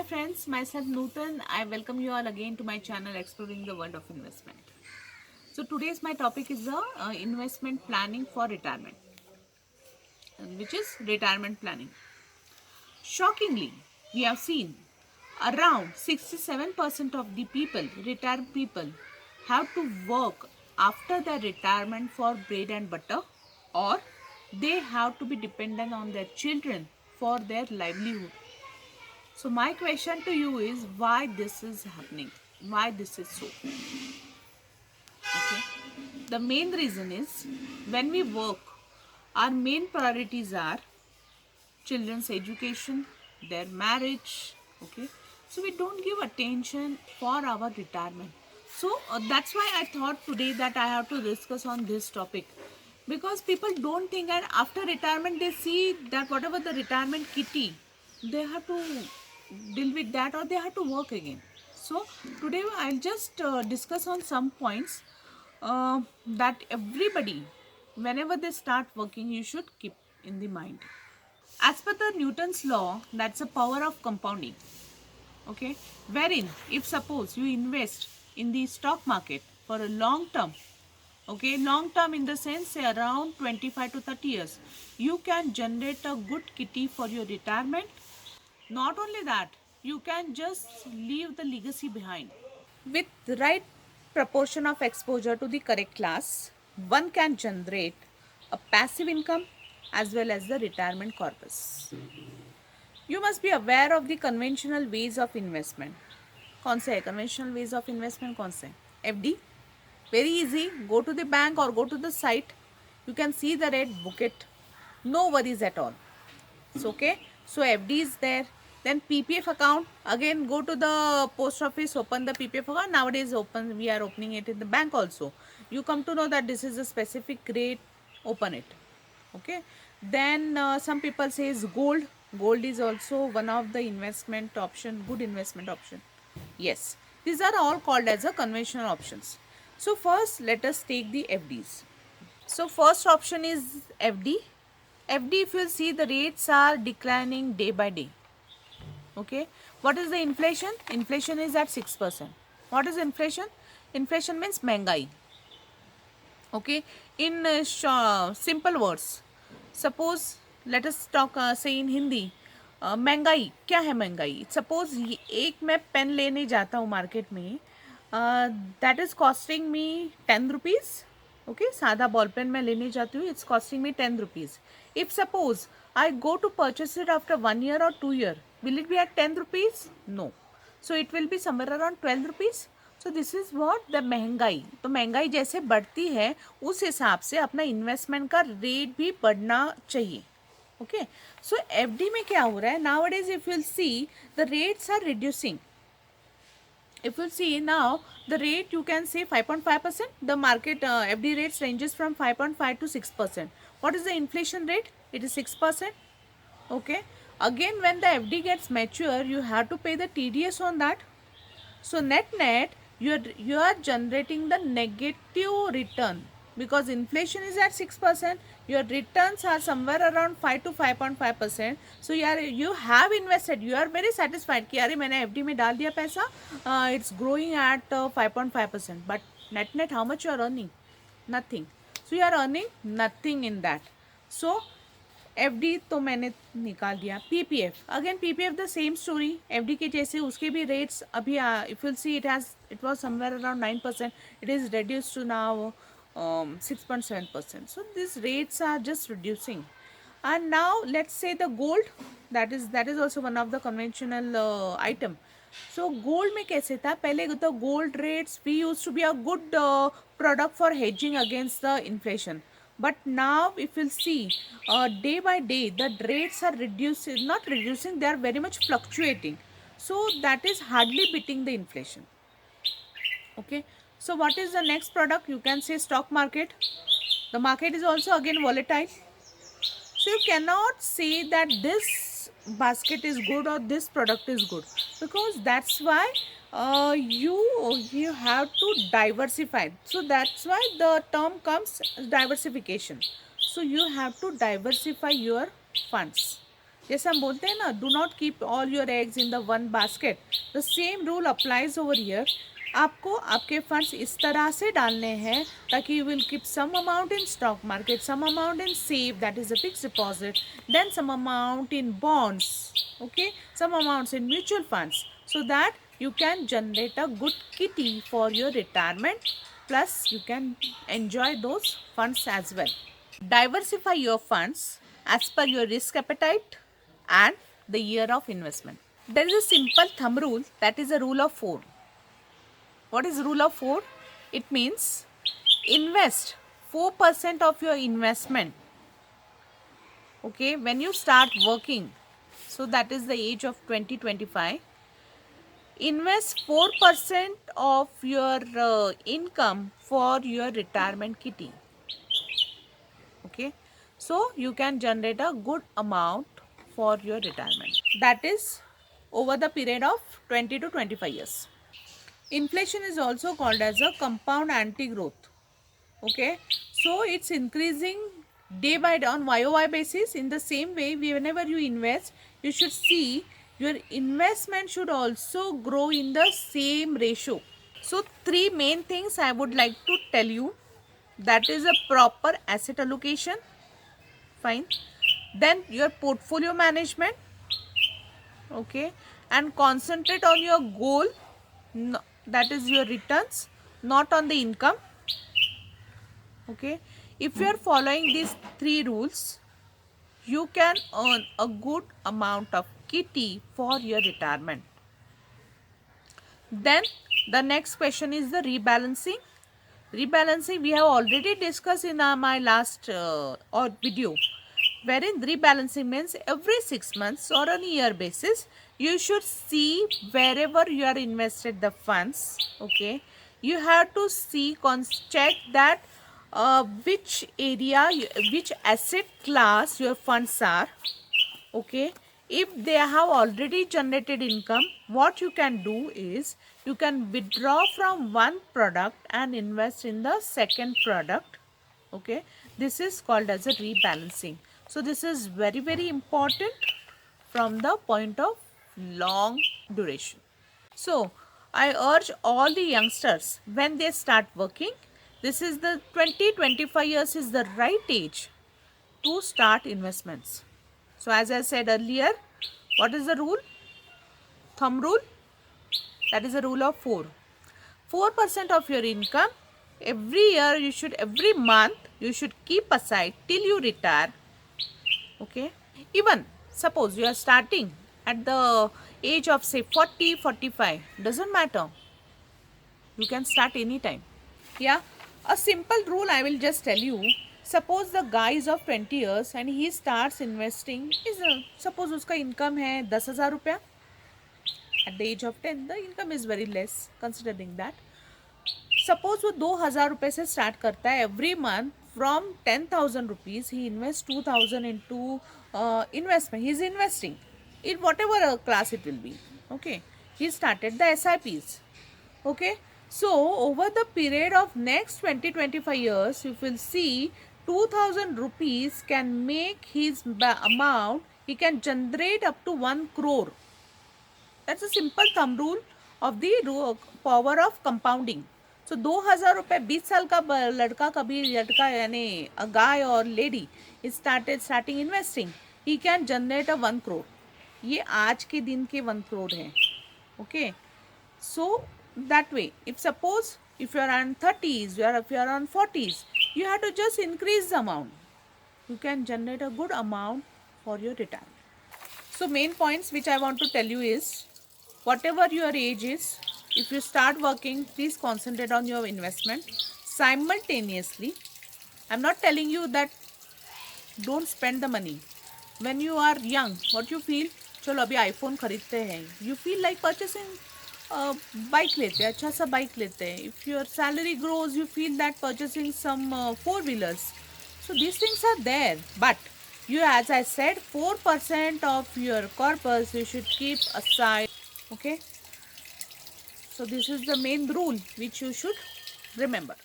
friends, myself Nutan. I welcome you all again to my channel Exploring the World of Investment. So today's my topic is the investment planning for retirement, which is retirement planning. Shockingly, we have seen around 67% of the people, retired people, have to work after their retirement for bread and butter, or they have to be dependent on their children for their livelihood. So my question to you is why this is happening? Why this is so? Okay. The main reason is when we work, our main priorities are children's education, their marriage. Okay. So we don't give attention for our retirement. So that's why I thought today that I have to discuss on this topic, because people don't think, and after retirement they see that whatever the retirement kitty, they have to deal with that or they have to work again. So today I'll just discuss on some points that everybody, whenever they start working, you should keep in the mind. As per the Newton's law, that's the power of compounding. Okay, wherein if suppose you invest in the stock market for a long term, okay, long term in the sense say around 25 to 30 years, you can generate a good kitty for your retirement. Not only that, you can just leave the legacy behind. With the right proportion of exposure to the correct class, one can generate a passive income as well as the retirement corpus. You must be aware of the conventional ways of investment. कौन से है conventional ways of investment? कौन से? FD, very easy. Go to the bank or go to the site. You can see the rate, book it. No worries at all. It's okay. So FD is there. Then PPF account. Again, go to the post office, open the PPF account. Nowadays, we are opening it in the bank also. You come to know that this is a specific rate. Open it. Okay. Then some people says gold. Gold is also one of the investment option, good investment option. Yes, these are all called as a conventional options. So first, let us take the FDs. So first option is FD. FD, if you see, the rates are declining day by day. Okay. What is the inflation? Inflation is at 6%. What is inflation? Inflation means महंगाई. Okay. In simple words, suppose let us talk say in Hindi. महंगाई क्या है? महंगाई suppose एक मैं pen लेने जाता हूँ मार्केट में, that is costing me 10 rupees. Okay, सादा बॉल पेन मैं लेने जाती हूँ, it's costing me 10 rupees. If suppose I go to purchase it after 1 year or 2 year, will it be at 10 rupees? No. So it will be somewhere around 12 rupees. So this is what the महंगाई. तो महंगाई जैसे बढ़ती है उस हिसाब से अपना इन्वेस्टमेंट का रेट भी बढ़ना चाहिए. Okay, so FD में क्या हो रहा है? Nowadays if you'll see, the rates are reducing. If you'll see now, the rate you can say 5.5%. The market FD rates ranges from 5.5 to 6%. What is the inflation rate? It is 6%. Okay. Again, when the FD gets mature, you have to pay the TDS on that. So net you are generating the negative return, because inflation is at 6%. Your returns are somewhere around 5 to 5.5%. So you have invested, you are very satisfied कि अरे मैंने FD में डाल दिया पैसा, it's growing at 5.5%. But net how much you are earning? Nothing. So you are earning nothing in that. So FD तो मैंने निकाल दिया. PPF, again PPF the same story. FD के जैसे उसके भी रेट्स अभी if will see it was somewhere around 9%. It is reduced to now 6.7%. So these rates are just reducing. And now let's say the gold, that is also one of the conventional item. So gold में कैसे था पहले? the gold rates we used to be a good product for hedging against the inflation. But now if you'll see, day by day the rates are reducing, not reducing, they are very much fluctuating. So that is hardly beating the inflation. Okay. So what is the next product? You can say stock market. The market is also again volatile. So you cannot say that this basket is good or this product is good, because that's why you have to diversify. So that's why the term comes diversification. So you have to diversify your funds. जैसे हम बोलते हैं ना, do not keep all your eggs in the one basket, the same rule applies over here. आपको आपके funds इस तरह से डालने हैं ताकि you will keep some amount in stock market, some amount in save, that is a fix deposit, then some amount in bonds, okay, some amounts in mutual funds, so that you can generate a good kitty for your retirement, plus you can enjoy those funds as well. Diversify your funds as per your risk appetite and the year of investment. There is a simple thumb rule, that is a rule of 4. What is rule of 4? It means invest 4% of your investment. Okay, when you start working, so that is the age of 20-25, invest 4% of your income for your retirement kitty. Okay, so you can generate a good amount for your retirement. That is over the period of 20 to 25 years. Inflation is also called as a compound anti-growth. Okay, so it's increasing day by day on YOY basis. In the same way, whenever you invest, you should see your investment should also grow in the same ratio. So 3 main things I would like to tell you, that is a proper asset allocation, fine, then your portfolio management, okay, and concentrate on your goal, that is your returns, not on the income. Okay, if you are following these 3 rules, you can earn a good amount of kitty for your retirement. Then the next question is the rebalancing. Rebalancing we have already discussed in my last video, wherein rebalancing means every 6 months or on a year basis you should see wherever you are invested the funds. Okay, you have to see, check that which area, which asset class your funds are. Okay, if they have already generated income, what you can do is you can withdraw from one product and invest in the second product. Okay, this is called as a rebalancing. So this is very, very important from the point of long duration. So I urge all the youngsters, when they start working, this is the 20-25 years is the right age to start investments. So as I said earlier, what is the rule? Thumb rule? That is a rule of 4. 4% of your income every year, you should, every month you should keep aside till you retire. Okay, even suppose you are starting at the age of say 40-45, doesn't matter, you can start anytime. Yeah, a simple rule I will just tell you. Suppose the guy is of 20 years and he starts investing, is suppose uska income hai 10,000 रुपया. At the age of 10, the income is very less considering that. Suppose वो 2,000 रुपये से start करता है, every month from 10,000 rupees he invests 2,000 into investment. He is investing in whatever class it will be. Okay, he started the SIPs. Okay, so over the period of next 20-25 years, you will see 2,000 rupees can make his amount, he can generate up to 1 crore. That's a simple thumb rule of the power of compounding. So 2,000 रुपये 20 साल का लड़का, कभी लड़का यानी a guy or lady is starting investing, he can generate a 1 crore. ये आज के दिन के 1 crore है. Okay, so that way, if suppose if you are on 30s, if you are on 40s, you have to just increase the amount. You can generate a good amount for your retirement. So main points which I want to tell you is, whatever your age is, if you start working, please concentrate on your investment. Simultaneously, I'm not telling you that don't spend the money. When you are young, what you feel, चलो अभी iPhone खरीदते हैं, you feel like purchasing bike लेते हैं, अच्छा सा bike लेते हैं. If your salary grows, you feel that purchasing some 4-wheelers. So these things are there, but you, as I said, 4% of your corpus you should keep aside. Okay, so this is the main rule which you should remember.